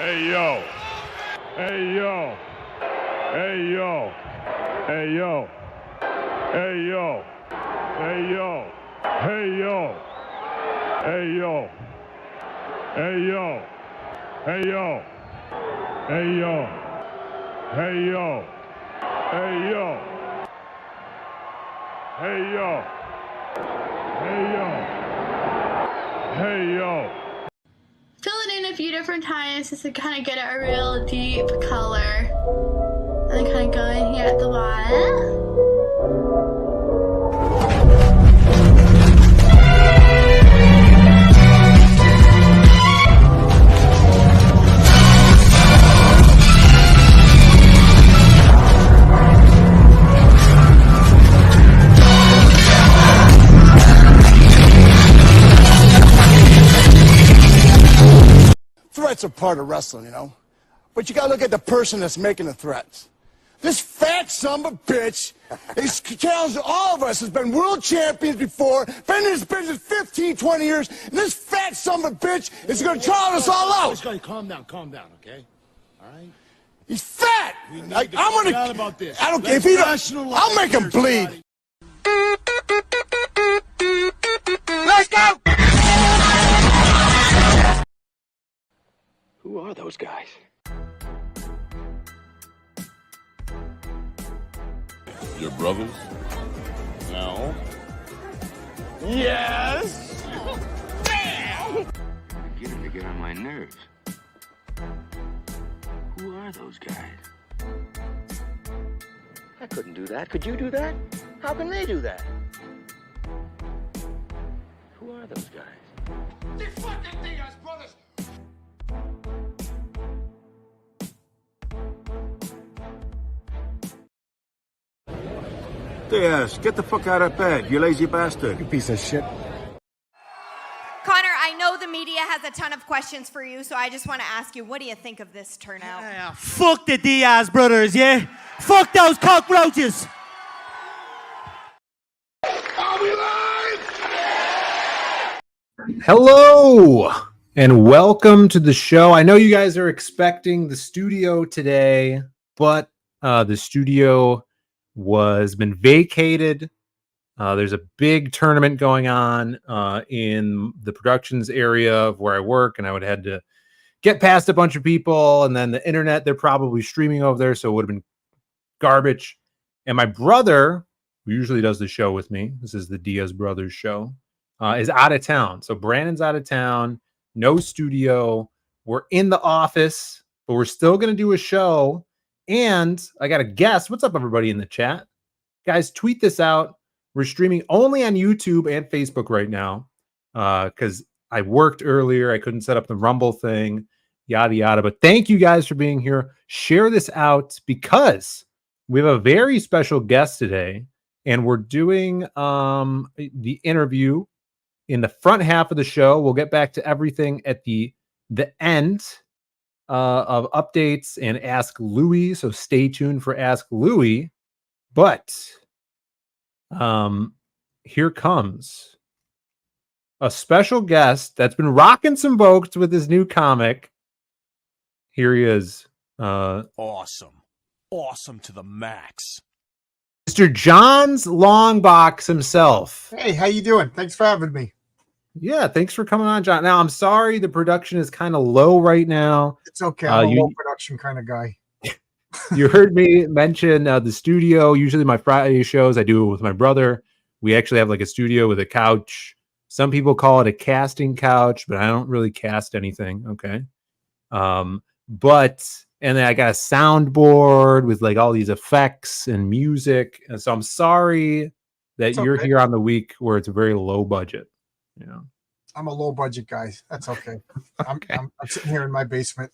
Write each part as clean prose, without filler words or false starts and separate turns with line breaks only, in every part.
Hey yo. Hey yo. Hey yo. Hey yo. Hey yo. Hey yo. Hey yo. Hey yo. Hey yo. Hey yo. Hey yo. Hey yo. Hey yo. Hey yo. Hey yo. Hey yo.
Fill it in a few different times just to kind of get a real deep color. And then kind of go in here at the bottom.
Threats are part of wrestling, you know? But you gotta look at the person that's making the threats. This fat son of a bitch, he's challenged all of us, has been world champions before, been in this business 15, 20 years, and this fat son of a bitch is gonna challenge us all out.
Calm down, okay? All right?
He's fat! I'm gonna...
about this.
I don't care if he don't... I'll make him bleed. Let's go!
Who are those guys?
Your brothers? No.
Yes!
Beginning to get on my nerves. Who are those guys? I couldn't do that. Could you do that? How can they do that? Who are those guys?
The fucking Diaz Brothers!
Diaz, get the fuck out of bed, you lazy bastard.
You piece of shit.
Connor, I know the media has a ton of questions for you, so I just want to ask you, what do you think of this turnout?
Yeah, fuck the Diaz brothers, yeah? Fuck those cockroaches!
Are we live?
Hello and welcome to the show. I know you guys are expecting the studio today, but the studio was been vacated. There's a big tournament going on in the productions area of where I work, and I would have had to get past a bunch of people, and then the internet, they're probably streaming over there, so it would have been garbage. And my brother, who usually does the show with me, this is the Diaz Brothers show, is out of town. So Brandon's out of town, no studio. We're in the office, but we're still going to do a show. And I got a guest. What's up, everybody in the chat? Guys, tweet this out. We're streaming only on YouTube and Facebook right now because I worked earlier. I couldn't set up the Rumble thing, yada, yada. But thank you guys for being here. Share this out because we have a very special guest today. And we're doing the interview in the front half of the show. We'll get back to everything at the end of updates and Ask Louie. So stay tuned for Ask Louie. But here comes a special guest that's been rocking some boats with his new comic. Here he is.
Awesome to the max.
Mr. John's Longbox himself.
Hey, how you doing? Thanks for having me.
Yeah, thanks for coming on, John. Now, I'm sorry the production is kind of low right now.
It's okay. I'm a low production kind of guy.
You heard me mention the studio. Usually my Friday shows, I do it with my brother. We actually have like a studio with a couch. Some people call it a casting couch, but I don't really cast anything. Okay. And then I got a soundboard with like all these effects and music. And so I'm sorry that you're here on the week where it's a very low budget. You know,
I'm a low budget guy. That's okay. I'm sitting here in my basement.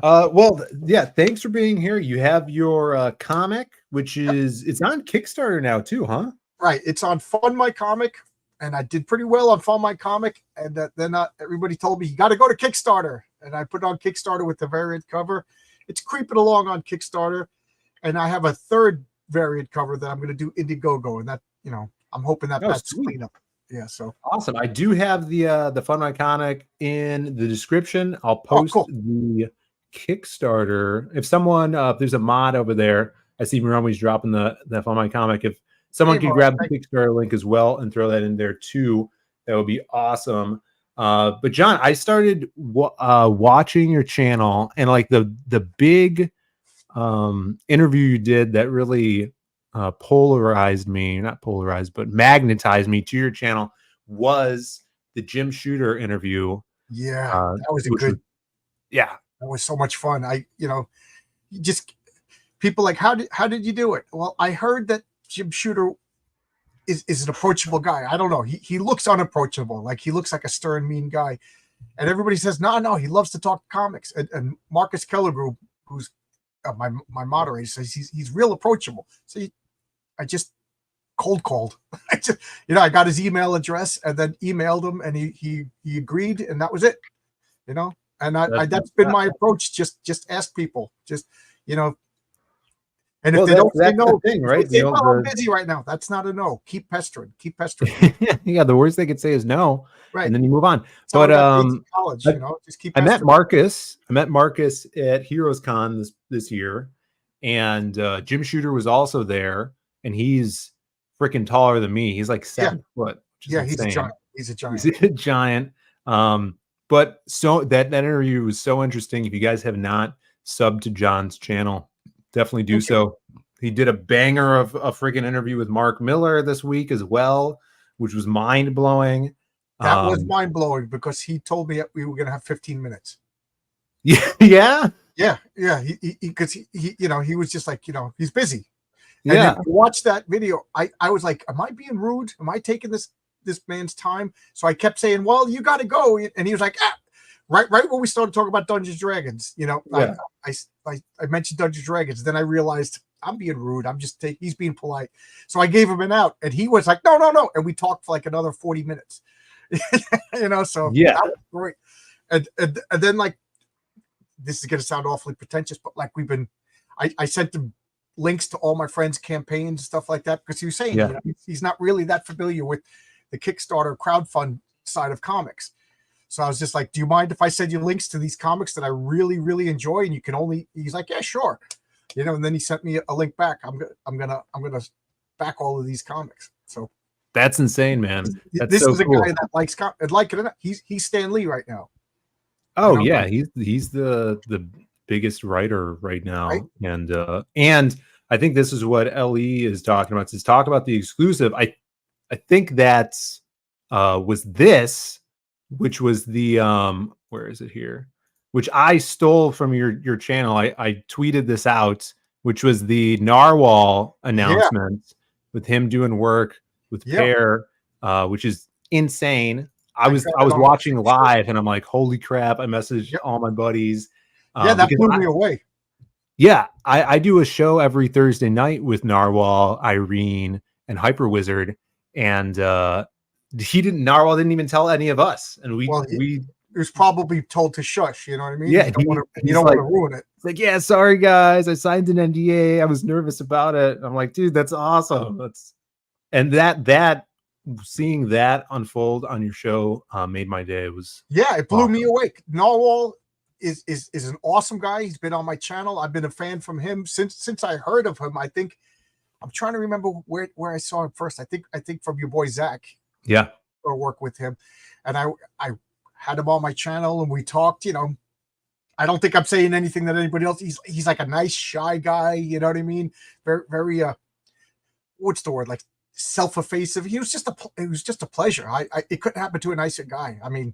Well, yeah, thanks for being here. You have your comic, which is it's on Kickstarter now too, huh?
Right. It's on Fund My Comic, and I did pretty well on Fund My Comic. And then everybody told me you got to go to Kickstarter, and I put it on Kickstarter with the variant cover. It's creeping along on Kickstarter, and I have a third variant cover that I'm going to do Indiegogo, and that I'm hoping that's clean up. Yeah. So
awesome. I do have the Fun My Comic in the description. I'll post the Kickstarter. If someone if there's a mod over there, I see Miromi's dropping the Fun My Comic. If someone could grab the Kickstarter link as well and throw that in there too, that would be awesome. But John, I started watching your channel, and like the big interview you did that really polarized me, not polarized, but magnetized me to your channel was the Jim Shooter interview.
Yeah, that was a good.
Yeah,
that was so much fun. Just people like, how did you do it? Well, I heard that Jim Shooter is an approachable guy. I don't know. He looks unapproachable. Like he looks like a stern, mean guy. And everybody says, no, he loves to talk comics. And Marcus Kellergroup, who's my moderator, says he's real approachable. So I just cold called. I got his email address and then emailed him, and he agreed, and that was it. And that's been my approach. Just ask people. And if they don't say no,
thing, right?
Say, well, I'm busy right now. That's not a no. Keep pestering.
Yeah, the worst they could say is no,
right?
And then you move on.
But college, just keep.
I met Marcus at Heroes Con this year, and Jim Shooter was also there, and he's freaking taller than me. He's like 7 foot.
Yeah, he's a giant. He's a
giant. But so that interview was so interesting. If you guys have not subbed to John's channel, definitely do so. He did a banger of a freaking interview with Mark Miller this week as well, which was mind blowing.
That was mind blowing because he told me that we were going to have 15 minutes.
Yeah.
Because he was just like, he's busy. And
yeah.
Watch that video. I was like, am I being rude? Am I taking this man's time? So I kept saying, well, you got to go. And he was like, right when we started talking about Dungeons and Dragons, I mentioned Dungeons and Dragons. Then I realized I'm being rude. He's being polite. So I gave him an out, and he was like, no. And we talked for like another 40 minutes, so
yeah,
that was great. And then like, this is going to sound awfully pretentious, but like I sent him links to all my friends' campaigns and stuff like that, because he was saying, he's not really that familiar with the Kickstarter crowdfund side of comics. So I was just like, do you mind if I send you links to these comics that I really, really enjoy? And you can only, he's like, yeah, sure. And then he sent me a link back. I'm gonna back all of these comics. So
that's insane, man.
This is a guy that likes like it or not. He's Stan Lee right now.
Oh yeah, he's the biggest writer right now, right? And I think this is what LE is talking about. Is talk about the exclusive. I think that's was this, which was the where is it here? Which I stole from your channel. I tweeted this out, which was the Narwhal announcement with him doing work with Pear, which is insane. I was watching live, and I'm like, holy crap! I messaged all my buddies.
That blew me away.
Yeah, I do a show every Thursday night with Narwhal, Irene, and Hyper Wizard, and Narwhal didn't even tell any of us, and we
he was probably told to shush. You know what I mean?
Yeah,
you don't want to ruin it.
It's like, yeah, sorry guys, I signed an NDA. I was nervous about it. I'm like, dude, that's awesome. And that seeing that unfold on your show made my day.
It blew me away. Narwhal is an awesome guy. He's been on my channel. I've been a fan from him since I heard of him. I think I'm trying to remember where I saw him first. I think from your boy Zach.
Yeah,
or work with him, and I had him on my channel, and we talked. I don't think I'm saying anything that anybody else. He's like a nice, shy guy. You know what I mean? Very, very. What's the word? Like self-effacing. It was just a pleasure. It couldn't happen to a nicer guy. I mean,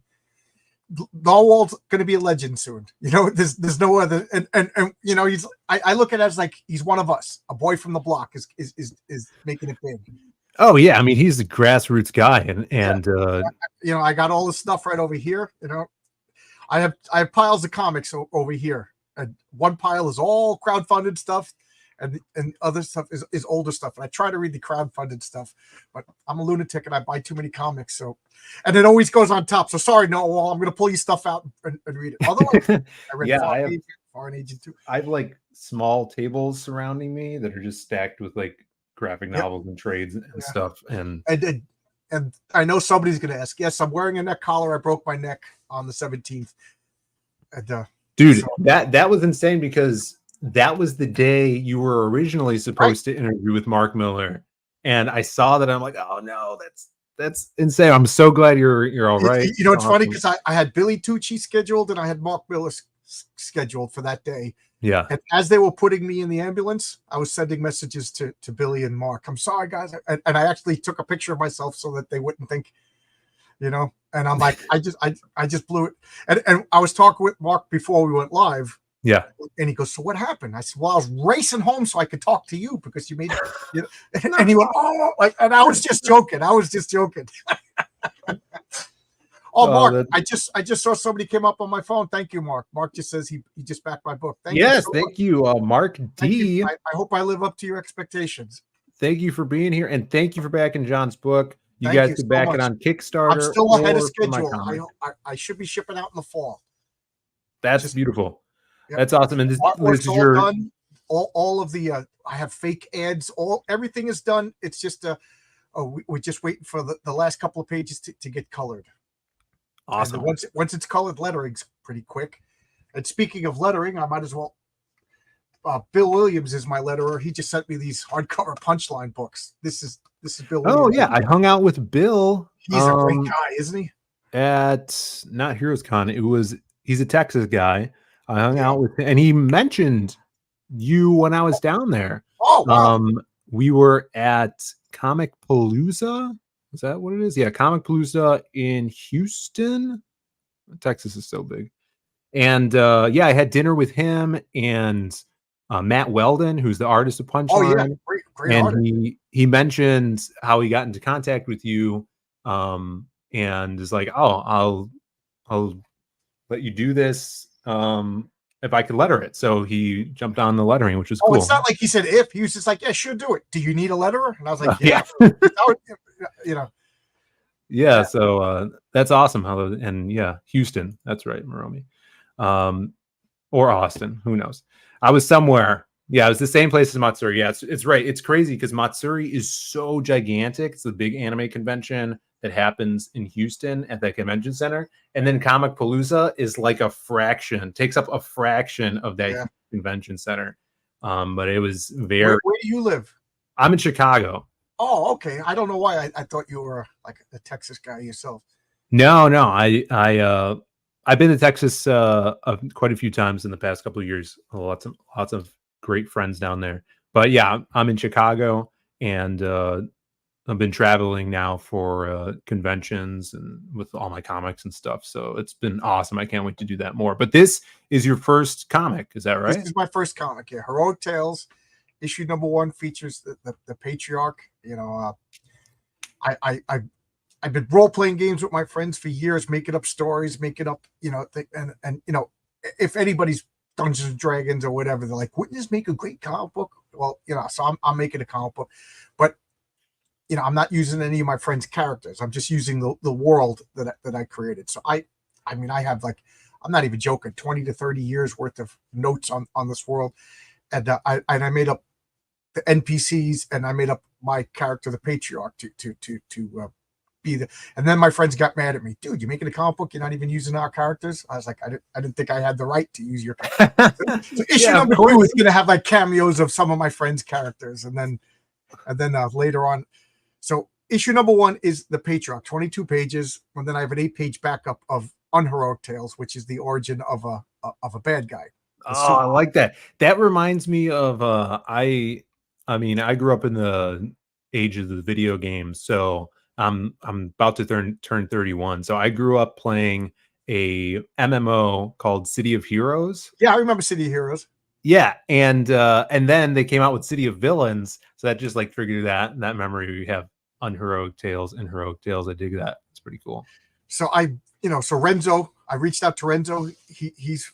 Narwhal's going to be a legend soon. There's no other. And I look at it as like he's one of us. A boy from the block is making it big.
Oh yeah, I mean he's a grassroots guy, and
I got all the stuff right over here. I have piles of comics over here, and one pile is all crowdfunded stuff, and other stuff is older stuff. And I try to read the crowdfunded stuff, but I'm a lunatic and I buy too many comics. So, and it always goes on top. So sorry, I'm going to pull your stuff out and read it. Otherwise, I read Foreign Agent 2.
I have like small tables surrounding me that are just stacked with like graphic novels and trades and stuff. And
And I know somebody's going to ask. Yes, I'm wearing a neck collar. I broke my neck on the 17th. And,
dude, that was insane because that was the day you were originally supposed to interview with Mark Miller, and I saw that. I'm like, oh no, that's insane. I'm so glad you're all right.
You know, it's funny because I had Billy Tucci scheduled and I had Mark Miller scheduled for that day.
Yeah.
And as they were putting me in the ambulance, I was sending messages to Billy and Mark. I'm sorry, guys. And I actually took a picture of myself so that they wouldn't think, you know, and I'm like, I just blew it. And I was talking with Mark before we went live.
Yeah.
And he goes, so what happened? I said, well, I was racing home so I could talk to you because you made it. You know? And he went, oh, like, and I was just joking. Oh, Mark, I just saw somebody came up on my phone. Thank you, Mark. Mark just says he just backed my book. Thank you so
thank you, Mark D.
I hope I live up to your expectations.
Thank you for being here, and thank you for backing John's book. You
Thank
guys
you
can
so
back
much.
it on Kickstarter.
I'm still ahead of
or for my
schedule.
comic.
I should be shipping out in the fall.
That's beautiful.
Yep.
That's awesome. And this
Artwork's
is
all
your
done. All of the I have fake ads. Everything is done. It's just we're just waiting for the last couple of pages to get colored.
Awesome.
And once it's colored, lettering's pretty quick. And speaking of lettering, I might as well. Bill Williams is my letterer. He just sent me these hardcover Punchline books. This is Bill Williams.
Oh yeah, I hung out with Bill.
He's a great guy, isn't he?
At not Heroes Con. He's a Texas guy. I hung out with him, and he mentioned you when I was down there.
Oh wow.
We were at Comic Palooza. Is that what it is? Yeah, Comic Palooza in Houston. Texas is so big. And yeah, I had dinner with him and Matt Weldon, who's the artist of Punchline.
Oh yeah, great
and
artist.
he mentioned how he got into contact with you, and is like, oh, I'll let you do this if I could letter it. So he jumped on the lettering, which was cool.
It's not like he said if. He was just like, yeah, sure, do it. Do you need a letterer? And I was like,
yeah.
You know.
Yeah, so that's awesome. And yeah, Houston. That's right, Moromi. Or Austin, who knows? I was somewhere. Yeah, it was the same place as Matsuri. Yeah, it's right. It's crazy because Matsuri is so gigantic. It's a big anime convention that happens in Houston at that convention center. And then Comic Palooza is like takes up a fraction of that convention center. But it was very...
Where do you live?
I'm in Chicago.
Oh, okay. I don't know why I thought you were like a Texas guy yourself.
No. I've been to Texas quite a few times in the past couple of years. Lots of great friends down there. But yeah, I'm in Chicago, and I've been traveling now for conventions and with all my comics and stuff. So it's been awesome. I can't wait to do that more. But this is your first comic, is that right?
This is my first comic. Yeah, Heroic Tales, issue number 1 features the patriarch. You know, I've been role playing games with my friends for years, making up stories, making up, you know, and you know, if anybody's Dungeons and Dragons or whatever, they're like, wouldn't this make a great comic book? Well, you know, so I'm making a comic book, but you know, I'm not using any of my friends' characters. I'm just using the world that I created. So I mean, I have like, I'm not even joking, 20 to 30 years worth of notes on this world, and I made up the NPCs, and I made up my character, the patriarch, to be the. And then my friends got mad at me, dude. You're making a comic book. You're not even using our characters. I was like, I didn't think I had the right to use your character. So issue number 2 is going to have like cameos of some of my friends' characters, and then later on. So issue number 1 is the patriarch, 22 pages, and then I have an 8-page backup of Unheroic Tales, which is the origin of a bad guy.
Oh, I like that. That reminds me of I mean, I grew up in the age of the video games, so I'm about to turn 31. So I grew up playing a MMO called City of Heroes.
Yeah, I remember City of Heroes.
Yeah, and then they came out with City of Villains, so that just like triggered that memory. We have Unheroic Tales and Heroic Tales. I dig that. It's pretty cool.
So so Renzo, I reached out to Renzo. He's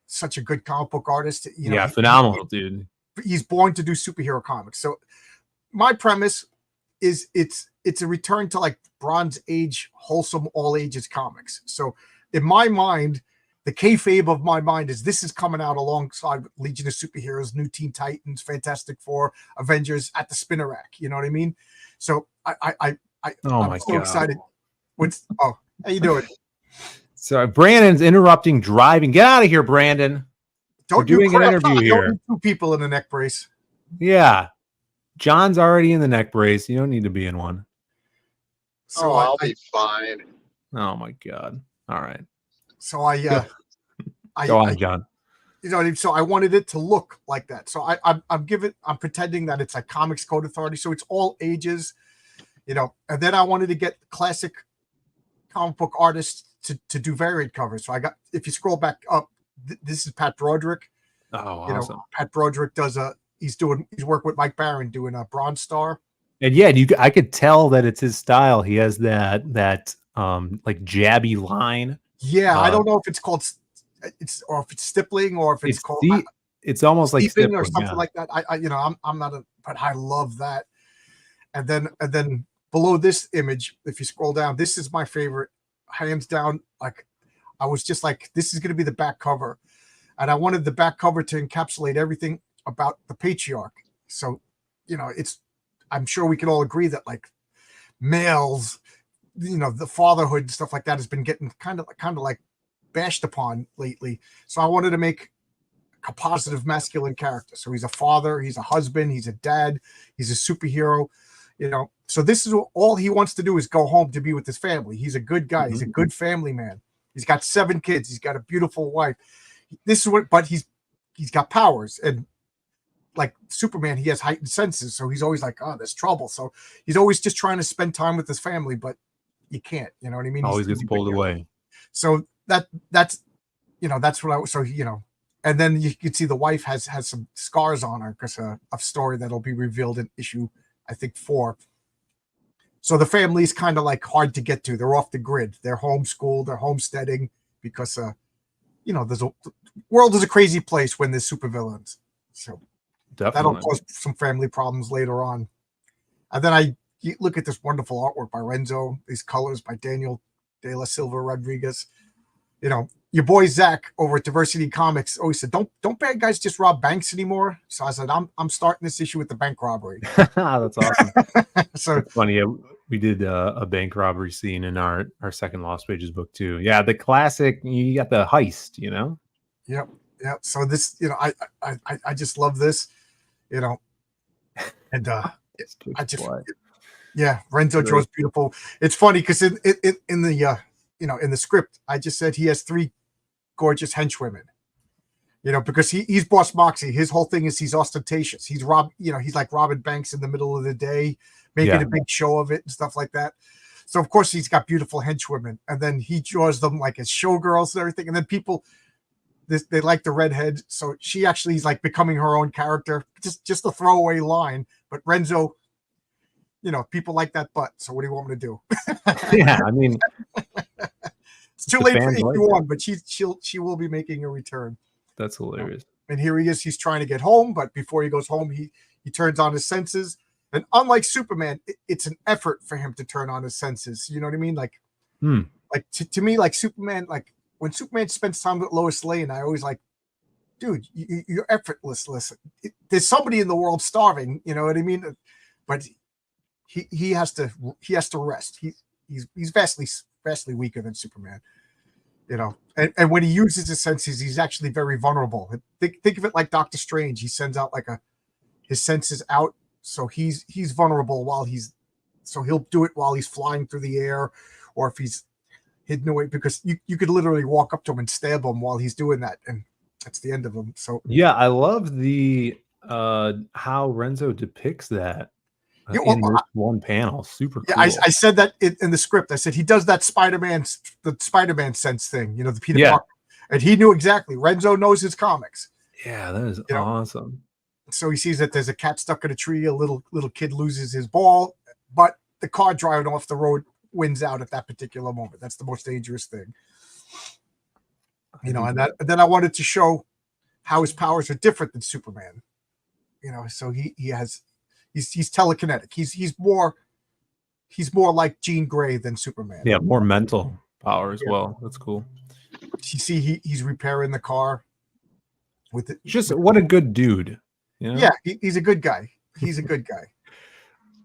such a good comic book artist. You know,
phenomenal, dude.
He's born to do superhero comics. So my premise is it's a return to like Bronze Age, wholesome all ages comics. So in my mind, the kayfabe of my mind is this is coming out alongside Legion of Superheroes, New Teen Titans, Fantastic Four, Avengers at the spinner rack. You know what I mean? So
Oh
I'm
my
so
God.
excited. How you doing?
So Brandon's interrupting driving. Get out of here, Brandon. We're doing an interview
You don't
here.
need two people in a neck brace.
Yeah. John's already in the neck brace. You don't need to be in one.
So
I'll be fine.
Oh my God. All right.
So
Go on, John.
You know, so I wanted it to look like that. So I'm pretending that it's like Comics Code Authority. So it's all ages, you know, and then I wanted to get classic comic book artists to do variant covers. So if you scroll back up, this is Pat Broderick.
Oh, awesome.
Pat Broderick he's working with Mike Barron doing a Bronze Star.
And yeah, I could tell that it's his style. He has that like jabby line.
Yeah, I don't know if it's called or if it's stippling or if it's called
it's almost like stippling
or something like that. I'm not but I love that. And then below this image, if you scroll down, this is my favorite, hands down. Like I was just like, this is going to be the back cover, and I wanted the back cover to encapsulate everything about the patriarch. So, you know, I'm sure we can all agree that like males, you know, the fatherhood and stuff like that has been getting kind of like bashed upon lately. So I wanted to make a positive masculine character. So he's a father, he's a husband, he's a dad, he's a superhero, you know. So this is all he wants to do is go home to be with his family. He's a good guy. He's a good family man. He's got 7 kids. He's got a beautiful wife. But he's got powers, and like Superman, he has heightened senses. So he's always like, oh, there's trouble. So he's always just trying to spend time with his family, but you can't, you know what I mean?
Always gets pulled away.
So that's you know, that's what you know, and then you can see the wife has some scars on her because of a story that'll be revealed in issue, I think 4. So the family's kind of like hard to get to. They're off the grid. They're homeschooled. They're homesteading because, you know, the world is a crazy place when there's supervillains. So that'll cause some family problems later on. And then you look at this wonderful artwork by Renzo, these colors by Daniel De La Silva Rodriguez. You know, your boy Zach over at Diversity Comics always said, "Don't bad guys just rob banks anymore?" So I said, "I'm starting this issue with the bank robbery."
That's awesome.
So
it's funny. Yeah, we did a bank robbery scene in our second Lost Pages book too. Yeah, the classic. You got the heist. You know.
Yep. So this, you know, I just love this, you know, and Renzo draws beautiful. It's funny because in the you know, in the script, I just said he has 3 gorgeous hench women, you know, because he's Boss Moxie. His whole thing is he's ostentatious. He's he's like robbing banks in the middle of the day, making a big show of it and stuff like that. So of course he's got beautiful hench women, and then he draws them like as showgirls and everything. And then people, they like the redhead, so she actually is like becoming her own character. Just a throwaway line, but Renzo, you know, people like that butt. So what do you want me to do?
Yeah, I mean,
it's too late for issue 1, but she will be making a return.
That's hilarious.
And here he is. He's trying to get home, but before he goes home, he turns on his senses. And unlike Superman, it's an effort for him to turn on his senses. You know what I mean? Like, like to me, like Superman, like when Superman spends time with Lois Lane, I always like, dude, you're effortless. Listen, there's somebody in the world starving. You know what I mean? But he has to rest. He's vastly weaker than Superman. You know, and when he uses his senses, he's actually very vulnerable. Think of it like Doctor Strange. He sends out like his senses out, so he's vulnerable so he'll do it while he's flying through the air, or if he's hidden away, because you could literally walk up to him and stab him while he's doing that, and that's the end of him. So yeah,
I love the how Renzo depicts that. In this one panel, super cool.
I said that in the script. I said he does that Spider-Man sense thing, you know, the Peter Parker, and he knew exactly. Renzo knows his comics.
Yeah, that is awesome.
So he sees that there's a cat stuck in a tree. A little kid loses his ball, but the car driving off the road wins out at that particular moment. That's the most dangerous thing, you know. And then I wanted to show how his powers are different than Superman. You know, so he's telekinetic. He's more like Jean Grey than Superman.
Yeah, more mental power as well. That's cool.
You see, he's repairing the car with it.
Just what a good dude. You know?
Yeah, he's a good guy. He's a good guy.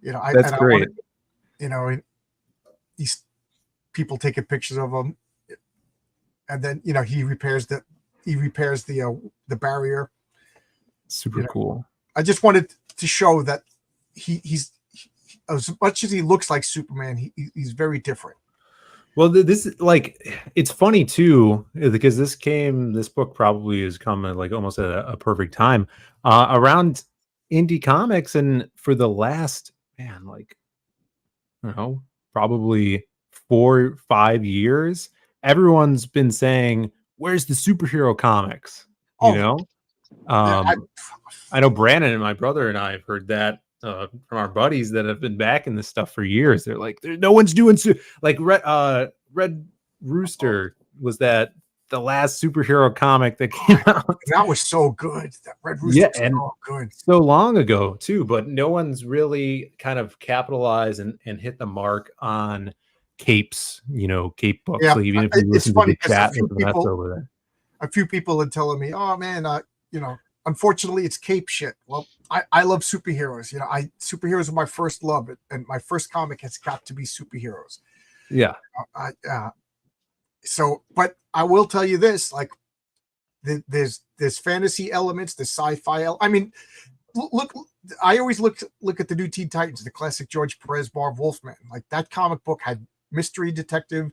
You know,
that's great.
You know, these people taking pictures of him, and then he repairs the barrier.
Super cool.
I just wanted to show that he's as much as he looks like Superman, he's very different.
Well, this it's funny too, because this book probably is coming like almost at a perfect time around indie comics, and for the last probably 4 or 5 years, everyone's been saying, "Where's the superhero comics?" I know Brandon and my brother and I have heard that from our buddies that have been backing this stuff for years. They're like, no one's doing Red Rooster was that the last superhero comic that came out.
That was so good. That Red Rooster was so good.
So long ago too, but no one's really kind of capitalized and hit the mark on capes, cape books.
Yeah,
like even if you listen to the chat
over there. A few people are telling me, "Oh man, unfortunately it's cape shit." Well, I love superheroes. Superheroes are my first love, and my first comic has got to be superheroes.
Yeah.
But I will tell you this: there's fantasy elements, the sci-fi. I mean, look. I always look at the new Teen Titans, the classic George Perez, Marv Wolfman. Like that comic book had mystery detective.